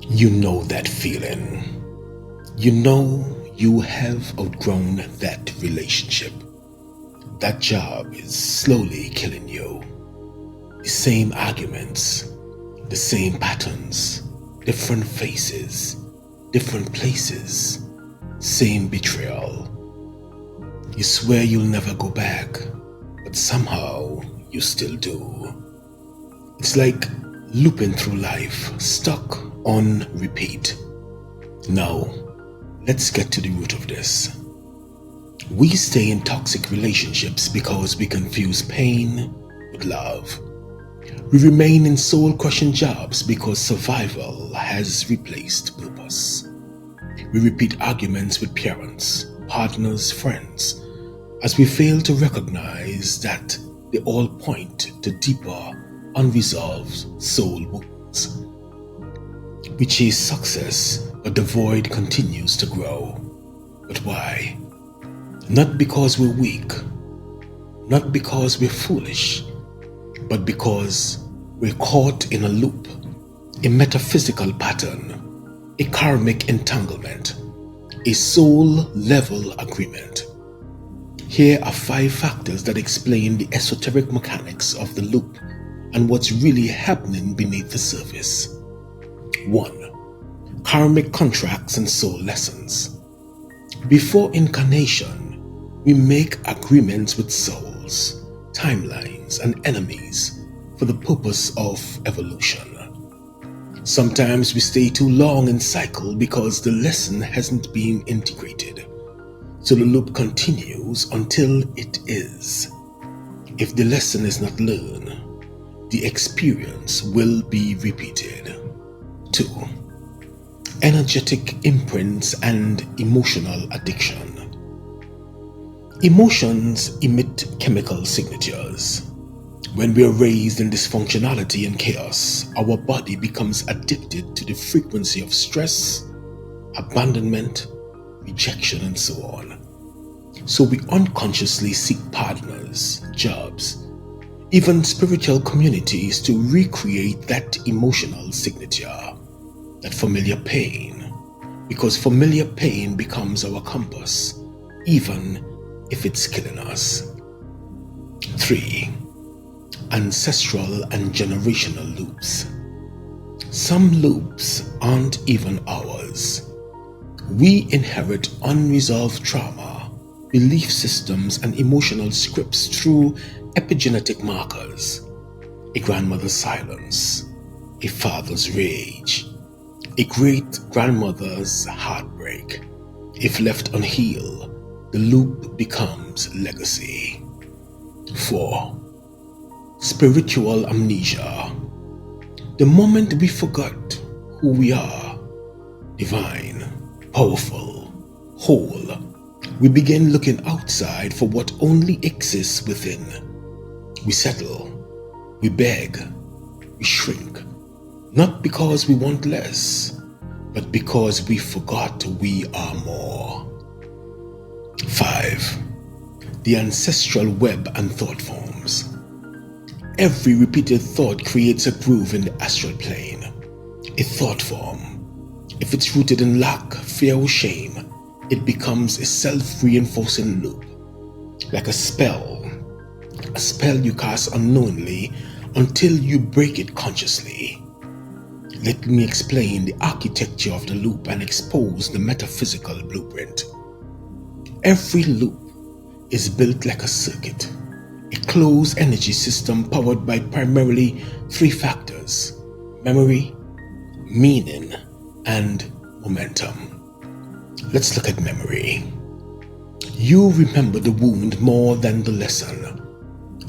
You know that feeling. You know you have outgrown that relationship. That job is slowly killing you. The same arguments, the same patterns, different faces, different places, same betrayal. You swear you'll never go back, but somehow you still do. It's like looping through life, stuck on repeat. Now, let's get to the root of this. We stay in toxic relationships because we confuse pain with love. We remain in soul-crushing jobs because survival has replaced purpose. We repeat arguments with parents, partners, friends, as we fail to recognize that they all point to deeper, unresolved soul wounds. We chase success, but the void continues to grow. But why? Not because we're weak, not because we're foolish, but because we're caught in a loop, a metaphysical pattern, a karmic entanglement, a soul-level agreement. Here are 5 factors that explain the esoteric mechanics of the loop and what's really happening beneath the surface. 1. Karmic contracts and soul lessons. Before incarnation, we make agreements with souls, timelines, and enemies for the purpose of evolution. Sometimes we stay too long in cycle because the lesson hasn't been integrated. So the loop continues until it is. If the lesson is not learned, the experience will be repeated. 2. Energetic imprints and emotional addiction. Emotions emit chemical signatures. When we are raised in dysfunctionality and chaos, our body becomes addicted to the frequency of stress, abandonment, rejection, and so on. So we unconsciously seek partners, jobs, even spiritual communities to recreate that emotional signature, that familiar pain, because familiar pain becomes our compass, even if it's killing us. 3. Ancestral and generational loops. Some loops aren't even ours. We inherit unresolved trauma, belief systems, and emotional scripts through epigenetic markers. A grandmother's silence, a father's rage, a great-grandmother's heartbreak. If left unhealed, the loop becomes legacy. 4. Spiritual amnesia. The moment we forgot who we are, divine, powerful, whole, we begin looking outside for what only exists within. We settle, we beg, we shrink, not because we want less, but because we forgot we are more. 5. The ancestral web and thought forms. Every repeated thought creates a groove in the astral plane, a thought form. If it's rooted in lack, fear, or shame, it becomes a self-reinforcing loop, like a spell you cast unknowingly until you break it consciously. Let me explain the architecture of the loop and expose the metaphysical blueprint. Every loop is built like a circuit, a closed energy system powered by primarily 3 factors: memory, meaning, and momentum. Let's look at memory. You remember the wound more than the lesson.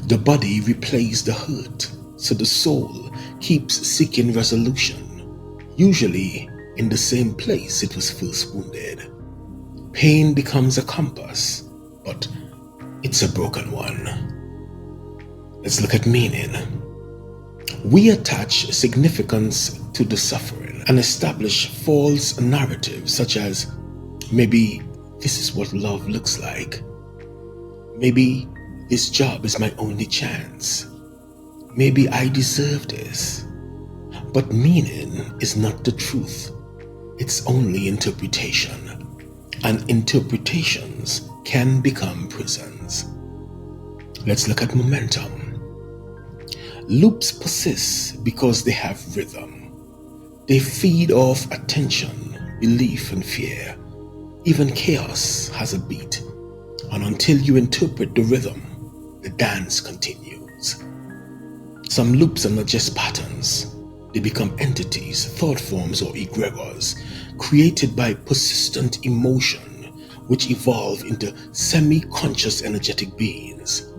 The body replays the hurt, so the soul keeps seeking resolution, usually in the same place it was first wounded. Pain becomes a compass, but it's a broken one. Let's look at meaning. We attach significance to the suffering and establish false narratives such as, maybe this is what love looks like. Maybe this job is my only chance. Maybe I deserve this. But meaning is not the truth. It's only interpretation. And interpretations can become prisons. Let's look at momentum. Loops persist because they have rhythm. They feed off attention, belief, and fear. Even chaos has a beat. And until you interpret the rhythm, the dance continues. Some loops are not just patterns. They become entities, thought forms, or egregors, created by persistent emotion, which evolve into semi-conscious energetic beings.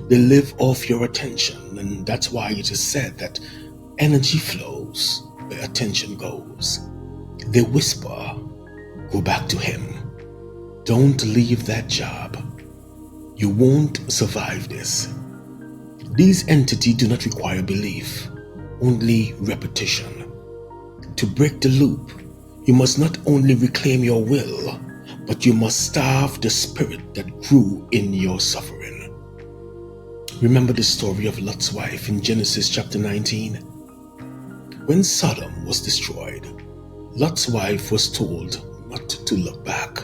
They live off your attention, and that's why it is said that energy flows where attention goes. They whisper, "Go back to him. Don't leave that job. You won't survive this." These entities do not require belief, only repetition. To break the loop, you must not only reclaim your will, but you must starve the spirit that grew in your suffering. Remember the story of Lot's wife in Genesis chapter 19? When Sodom was destroyed, Lot's wife was told not to look back,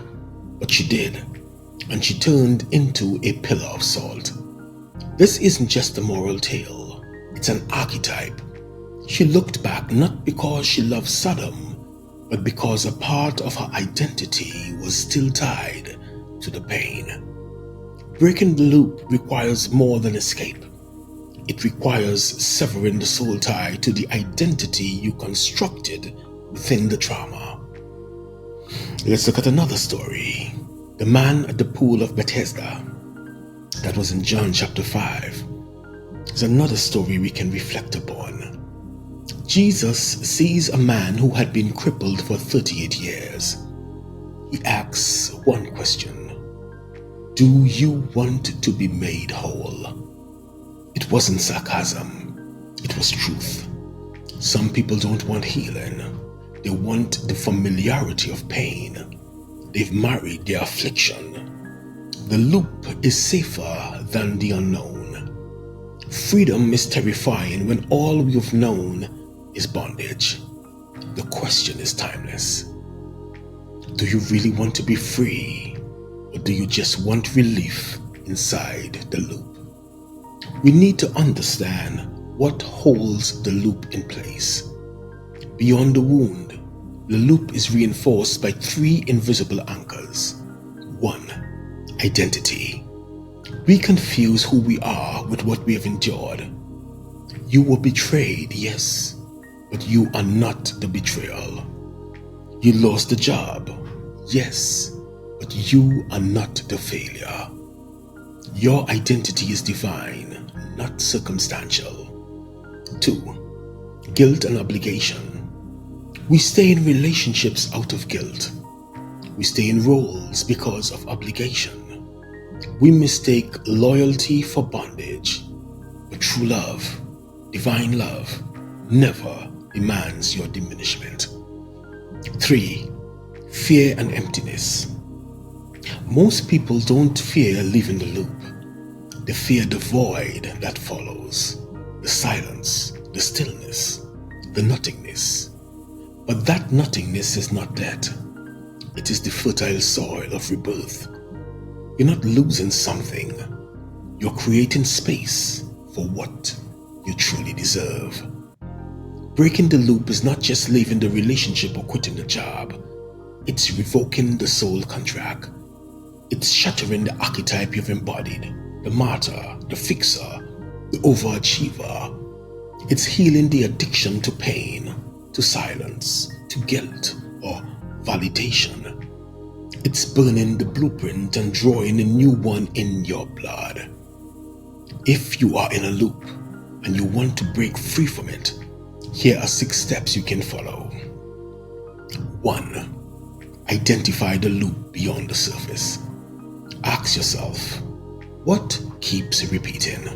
but she did, and she turned into a pillar of salt. This isn't just a moral tale, it's an archetype. She looked back not because she loved Sodom, but because a part of her identity was still tied to the pain. Breaking the loop requires more than escape. It requires severing the soul tie to the identity you constructed within the trauma. Let's look at another story. The man at the pool of Bethesda. That was in John chapter 5. Is another story we can reflect upon. Jesus sees a man who had been crippled for 38 years. He asks one question: "Do you want to be made whole?" It wasn't sarcasm, it was truth. Some people don't want healing. They want the familiarity of pain. They've married their affliction. The loop is safer than the unknown. Freedom is terrifying when all we've known is bondage. The question is timeless. Do you really want to be free, or do you just want relief inside the loop? We need to understand what holds the loop in place. Beyond the wound, the loop is reinforced by 3 invisible anchors. 1. Identity. We confuse who we are with what we have endured. You were betrayed, yes, but you are not the betrayal. You lost the job, yes, but you are not the failure. Your identity is divine, not circumstantial. 2. Guilt and obligation. We stay in relationships out of guilt. We stay in roles because of obligation. We mistake loyalty for bondage, but true love, divine love, never demands your diminishment. 3. Fear and emptiness. Most people don't fear leaving the loop. They fear the void that follows, the silence, the stillness, the nothingness. But that nothingness is not death. It is the fertile soil of rebirth. You're not losing something. You're creating space for what you truly deserve. Breaking the loop is not just leaving the relationship or quitting the job. It's revoking the soul contract. It's shattering the archetype you've embodied, the martyr, the fixer, the overachiever. It's healing the addiction to pain, to silence, to guilt, or validation. It's burning the blueprint and drawing a new one in your blood. If you are in a loop and you want to break free from it, here are 6 steps you can follow. 1. Identify the loop beyond the surface. Ask yourself, what keeps repeating?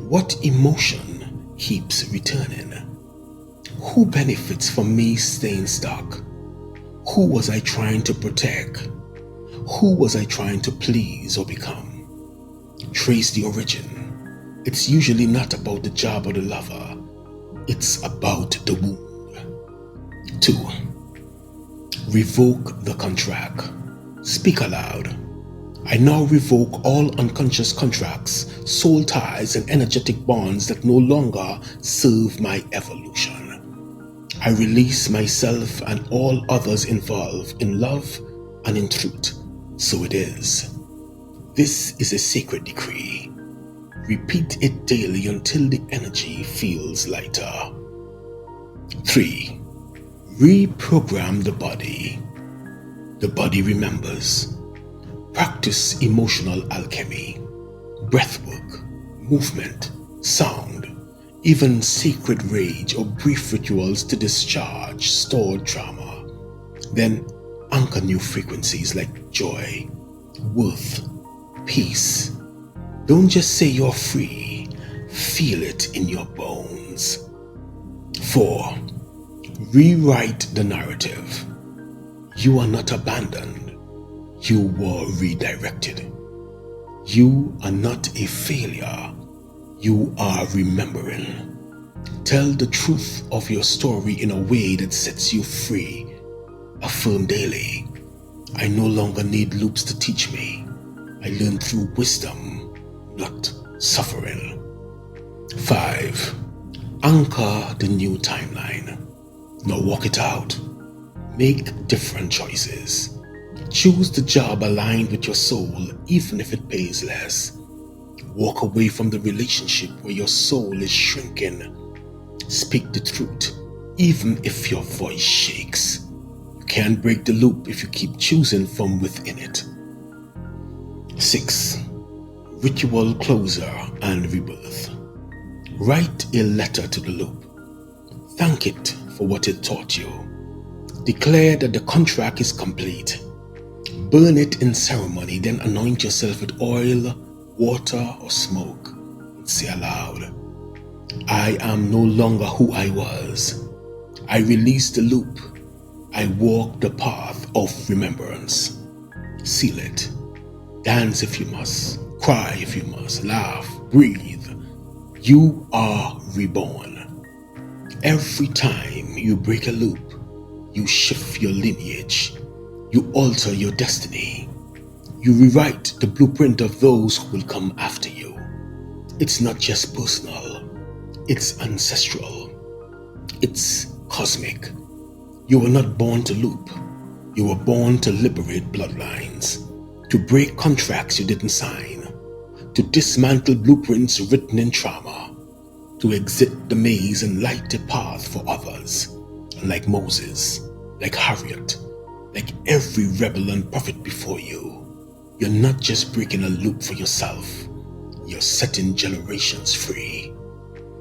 What emotion keeps returning? Who benefits from me staying stuck? Who was I trying to protect? Who was I trying to please or become? Trace the origin. It's usually not about the job or the lover. It's about the wound. 2. Revoke the contract. Speak aloud. I now revoke all unconscious contracts, soul ties, and energetic bonds that no longer serve my evolution. I release myself and all others involved in love and in truth. So it is. This is a sacred decree. Repeat it daily until the energy feels lighter. 3. Reprogram the body. The body remembers. Practice emotional alchemy, breathwork, movement, sound, even sacred rage or brief rituals to discharge stored trauma. Then anchor new frequencies like joy, worth, peace. Don't just say you're free, feel it in your bones. 4. Rewrite the narrative. You are not abandoned. You were redirected. You are not a failure. You are remembering. Tell the truth of your story in a way that sets you free. Affirm daily. I no longer need loops to teach me. I learn through wisdom, not suffering. 5. Anchor the new timeline. Now walk it out. Make different choices. Choose the job aligned with your soul, even if it pays less. Walk away from the relationship where your soul is shrinking. Speak the truth, even if your voice shakes. You can't break the loop if you keep choosing from within it. 6. Ritual closure and rebirth. Write a letter to the loop. Thank it for what it taught you. Declare that the contract is complete. Burn it in ceremony, then anoint yourself with oil, water, or smoke. And say aloud, I am no longer who I was. I release the loop. I walk the path of remembrance. Seal it. Dance if you must. Cry if you must. Laugh. Breathe. You are reborn. Every time you break a loop, you shift your lineage. You alter your destiny. You rewrite the blueprint of those who will come after you. It's not just personal. It's ancestral. It's cosmic. You were not born to loop. You were born to liberate bloodlines, to break contracts you didn't sign, to dismantle blueprints written in trauma, to exit the maze and light a path for others. And like Moses, like Harriet, like every rebel and prophet before you, you're not just breaking a loop for yourself, you're setting generations free.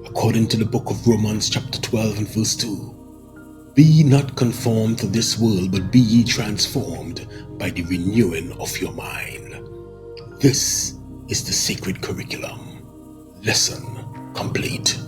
According to the book of Romans chapter 12 and verse 2, be not conformed to this world, but be ye transformed by the renewing of your mind. This is the sacred curriculum. Lesson complete.